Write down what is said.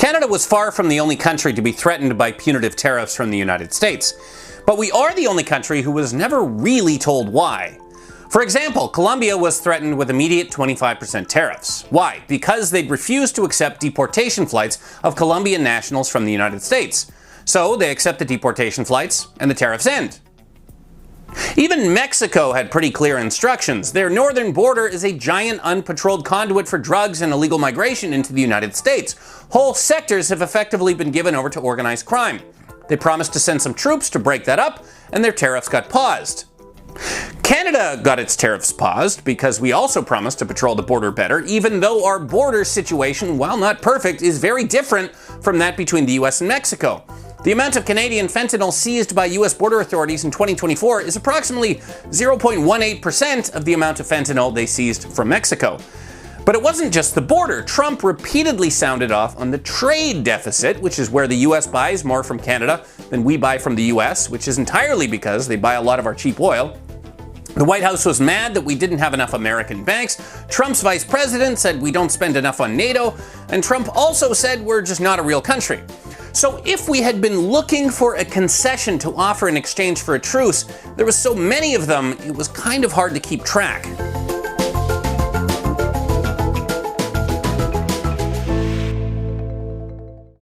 Canada was far from the only country to be threatened by punitive tariffs from the United States. But we are the only country who was never really told why. For example, Colombia was threatened with immediate 25% tariffs. Why? Because they'd refused to accept deportation flights of Colombian nationals from the United States. So they accept the deportation flights, and the tariffs end. Even Mexico had pretty clear instructions. Their northern border is a giant unpatrolled conduit for drugs and illegal migration into the United States. Whole sectors have effectively been given over to organized crime. They promised to send some troops to break that up, and their tariffs got paused. Canada got its tariffs paused because we also promised to patrol the border better, even though our border situation, while not perfect, is very different from that between the US and Mexico. The amount of Canadian fentanyl seized by US border authorities in 2024 is approximately 0.18% of the amount of fentanyl they seized from Mexico. But it wasn't just the border. Trump repeatedly sounded off on the trade deficit, which is where the US buys more from Canada than we buy from the US, which is entirely because they buy a lot of our cheap oil. The White House was mad that we didn't have enough American banks. Trump's vice president said we don't spend enough on NATO. And Trump also said we're just not a real country. So if we had been looking for a concession to offer in exchange for a truce, there was so many of them, it was kind of hard to keep track.